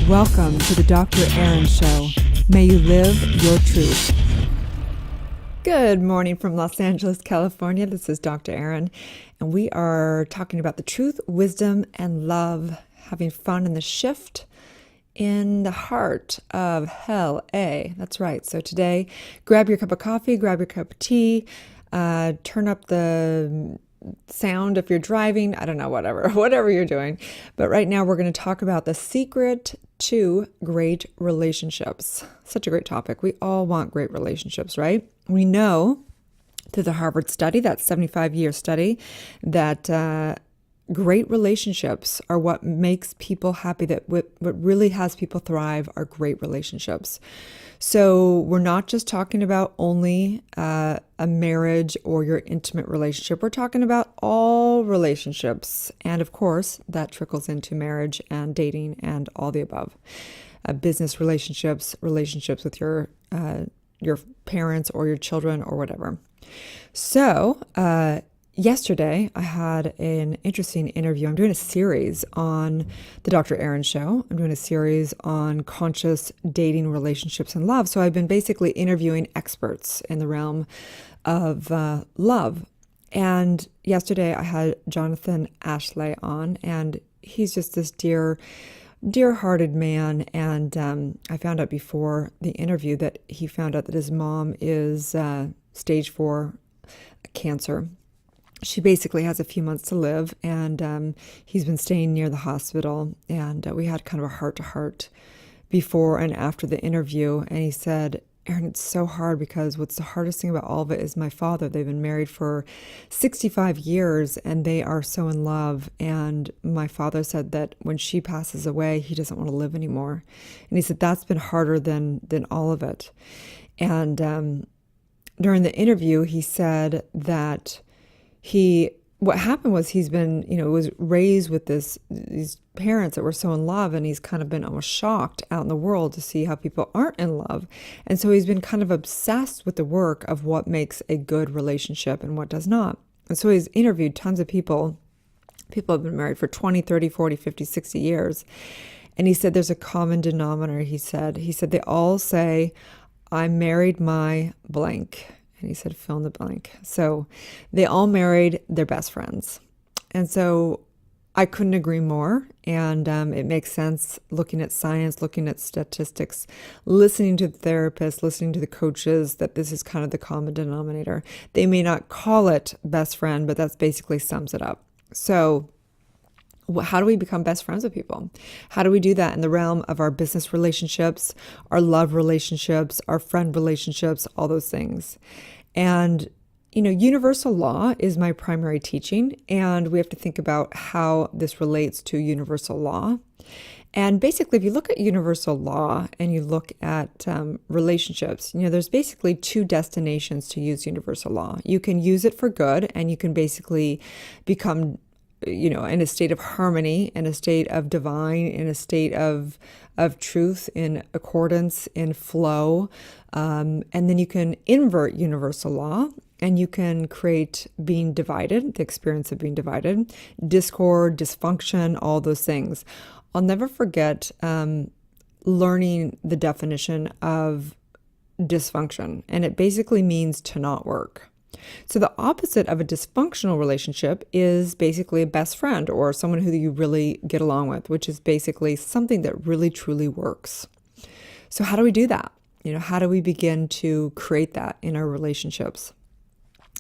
Welcome to the Dr. Erin Show. May you live your truth. Good morning from Los Angeles, California. This is Dr. Erin, and we are talking about the truth, wisdom, and love, having fun in the shift in the heart of LA. That's right. So today, grab your cup of coffee, grab your cup of tea, turn up the sound if you're driving, I don't know, whatever you're doing. But right now we're going to talk about the secret to great relationships. Such a great topic. We all want great relationships, right? We know through the Harvard study, that 75-year study, that great relationships are what makes people happy, that what really has people thrive are great relationships. So we're not just talking about only a marriage or your intimate relationship. We're talking about all relationships. And of course, that trickles into marriage and dating and all the above. Business relationships, relationships with your parents or your children or whatever. So, yesterday, I had an interesting interview. I'm doing a series on the Dr. Erin Show. I'm doing a series on conscious dating, relationships, and love. So I've been basically interviewing experts in the realm of love. And yesterday, I had Jonathan Ashley on, and he's just this dear-hearted man. And I found out before the interview that he found out that his mom is stage 4 cancer. She basically has a few months to live, and he's been staying near the hospital, and we had kind of a heart-to-heart before and after the interview, and he said, Erin, it's so hard because what's the hardest thing about all of it is my father. They've been married for 65 years, and they are so in love, and my father said that when she passes away, he doesn't want to live anymore, and he said that's been harder than all of it. And during the interview, he said that what happened was he's been, was raised with these parents that were so in love, and he's kind of been almost shocked out in the world to see how people aren't in love. And so he's been kind of obsessed with the work of what makes a good relationship and what does not. And so he's interviewed tons of people. People have been married for 20, 30, 40, 50, 60 years. And he said there's a common denominator, he said they all say, I married my blank. And he said, fill in the blank. So they all married their best friends. And so I couldn't agree more. And it makes sense looking at science, looking at statistics, listening to the therapists, listening to the coaches, that this is kind of the common denominator. They may not call it best friend, but that's basically sums it up. So how do we become best friends with people? How do we do that in the realm of our business relationships, our love relationships, our friend relationships, all those things? And, universal law is my primary teaching, and we have to think about how this relates to universal law. And basically, if you look at universal law and you look at relationships, there's basically two destinations to use universal law. You can use it for good, and you can basically become in a state of harmony, in a state of divine, in a state of truth, in accordance, in flow. And then you can invert universal law, and you can create being divided, the experience of being divided, discord, dysfunction, all those things. I'll never forget learning the definition of dysfunction, and it basically means to not work. So the opposite of a dysfunctional relationship is basically a best friend or someone who you really get along with, which is basically something that really truly works. So how do we do that? How do we begin to create that in our relationships?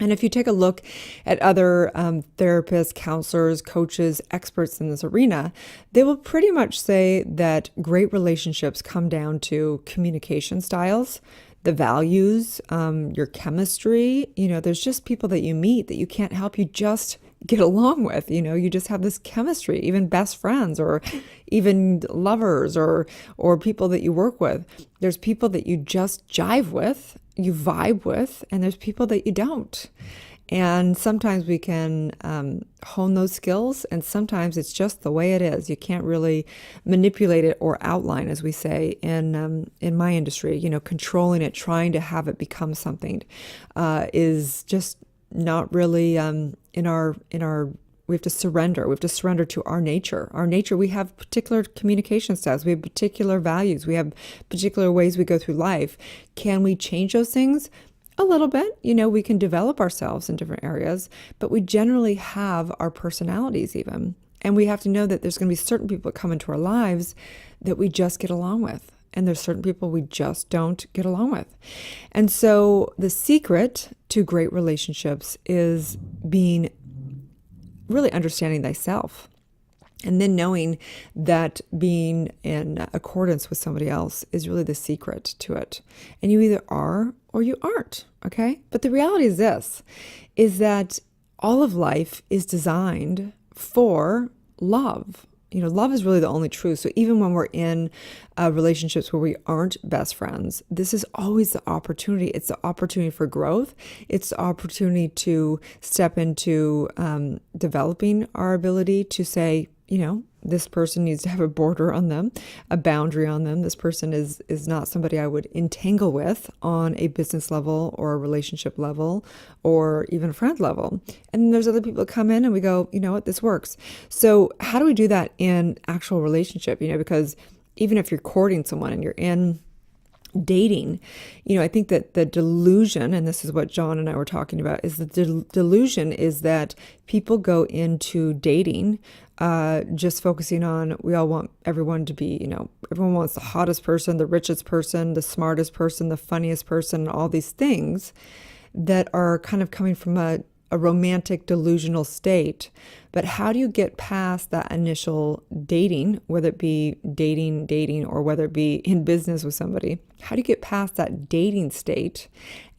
And if you take a look at other therapists, counselors, coaches, experts in this arena, they will pretty much say that great relationships come down to communication styles, the values, your chemistry. There's just people that you meet that you can't help, you just get along with. You just have this chemistry, even best friends or even lovers or people that you work with. There's people that you just jive with, you vibe with, and there's people that you don't. And sometimes we can hone those skills, and sometimes it's just the way it is. You can't really manipulate it or outline, as we say in my industry. Controlling it, trying to have it become something, is just not really in our surrender. We have to surrender to our nature. Our nature, we have particular communication styles. We have particular values. We have particular ways we go through life. Can we change those things? A little bit. We can develop ourselves in different areas, but we generally have our personalities even. And we have to know that there's going to be certain people that come into our lives that we just get along with. And there's certain people we just don't get along with. And so the secret to great relationships is really understanding thyself. And then knowing that being in accordance with somebody else is really the secret to it. And you either are or you aren't, okay? But the reality is this, is that all of life is designed for love. Love is really the only truth. So even when we're in relationships where we aren't best friends, this is always the opportunity. It's the opportunity for growth. It's the opportunity to step into developing our ability to say, this person needs to have a border on them, a boundary on them. This person is not somebody I would entangle with on a business level or a relationship level or even a friend level. And then there's other people that come in and we go, you know what, this works. So how do we do that in actual relationship? Because even if you're courting someone and you're in dating, I think that the delusion, and this is what John and I were talking about, is the delusion is that people go into dating just focusing on, we all want everyone to be, everyone wants the hottest person, the richest person, the smartest person, the funniest person, all these things that are kind of coming from a romantic delusional state. But how do you get past that initial dating, whether it be dating, or whether it be in business with somebody? How do you get past that dating state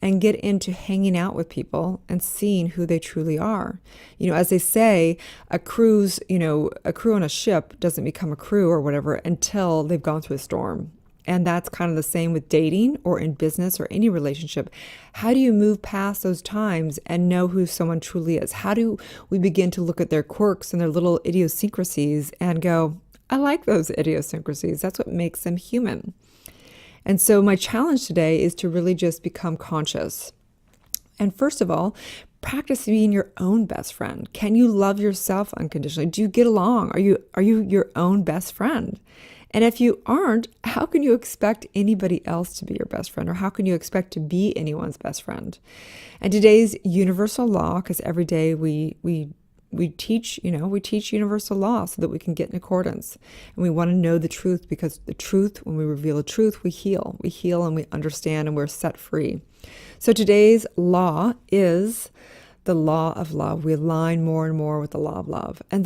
and get into hanging out with people and seeing who they truly are? As they say, a crew on a ship doesn't become a crew or whatever until they've gone through a storm. And that's kind of the same with dating or in business or any relationship. How do you move past those times and know who someone truly is? How do we begin to look at their quirks and their little idiosyncrasies and go, I like those idiosyncrasies. That's what makes them human. And so my challenge today is to really just become conscious. And first of all, practice being your own best friend. Can you love yourself unconditionally? Do you get along? Are you your own best friend? And if you aren't, how can you expect anybody else to be your best friend? Or how can you expect to be anyone's best friend? And today's universal law, because every day we teach universal law so that we can get in accordance. And we want to know the truth, because the truth, when we reveal the truth, we heal. We heal and we understand and we're set free. So today's law is the law of love. We align more and more with the law of love. And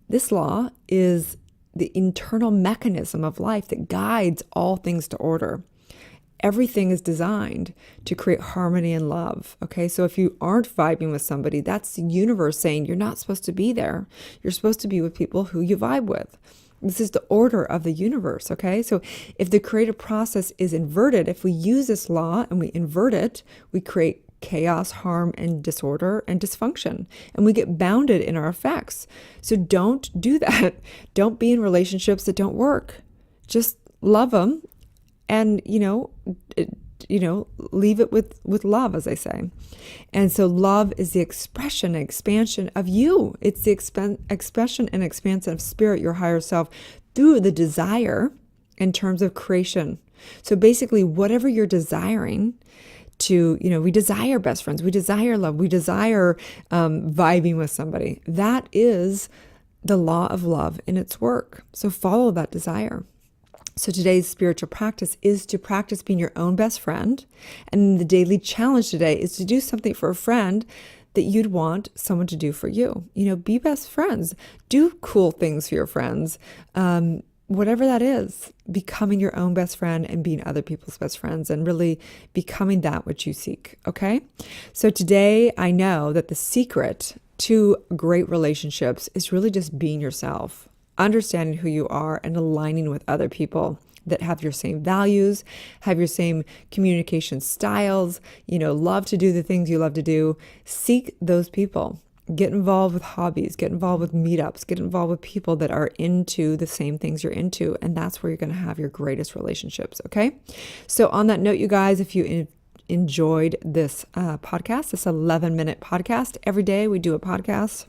this law is the internal mechanism of life that guides all things to order. Everything is designed to create harmony and love. Okay, so if you aren't vibing with somebody, that's the universe saying you're not supposed to be there. You're supposed to be with people who you vibe with. This is the order of the universe. Okay, so if the creative process is inverted, if we use this law and we invert it, we create chaos, harm, and disorder and dysfunction. And we get bounded in our effects. So don't do that. Don't be in relationships that don't work. Just love them and, leave it with love, as I say. And so love is the expression and expansion of you. It's the expression and expansion of spirit, your higher self, through the desire in terms of creation. So basically, whatever you're desiring, we desire best friends, we desire love, we desire vibing with somebody. That is the law of love in its work. So follow that desire. So today's spiritual practice is to practice being your own best friend. And the daily challenge today is to do something for a friend that you'd want someone to do for you. Be best friends. Do cool things for your friends. Whatever that is, becoming your own best friend and being other people's best friends and really becoming that which you seek, okay? So today I know that the secret to great relationships is really just being yourself, understanding who you are and aligning with other people that have your same values, have your same communication styles, love to do the things you love to do. Seek those people. Get involved with hobbies, get involved with meetups, get involved with people that are into the same things you're into. And that's where you're going to have your greatest relationships. Okay. So on that note, you guys, if you enjoyed this podcast, this 11-minute podcast, every day we do a podcast.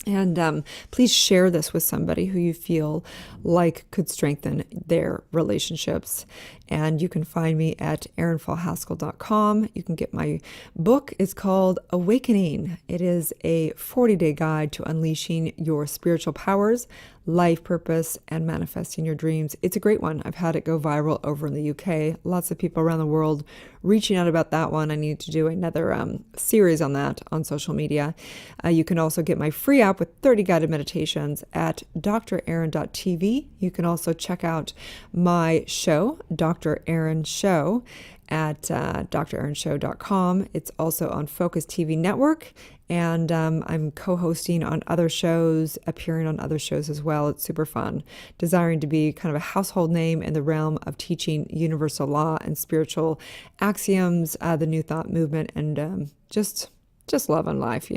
And please share this with somebody who you feel like could strengthen their relationships. And you can find me at erinfallhaskell.com. You can get my book. It's called Awakening. It is a 40-day guide to unleashing your spiritual powers, life purpose, and manifesting your dreams. It's a great one. I've had it go viral over in the UK. Lots of people around the world reaching out about that one. I need to do another series on that on social media. You can also get my free app with 30 guided meditations at drerin.tv. You can also check out my show, Dr. Erin Show, at drerinshow.com. It's also on Focus TV Network, and I'm co-hosting on other shows, appearing on other shows as well. It's super fun. Desiring to be kind of a household name in the realm of teaching universal law and spiritual axioms, the New Thought movement, and just loving life,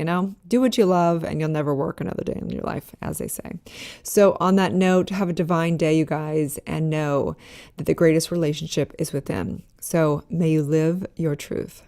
Do what you love and you'll never work another day in your life, as they say. So on that note, have a divine day, you guys, and know that the greatest relationship is within. So may you live your truth.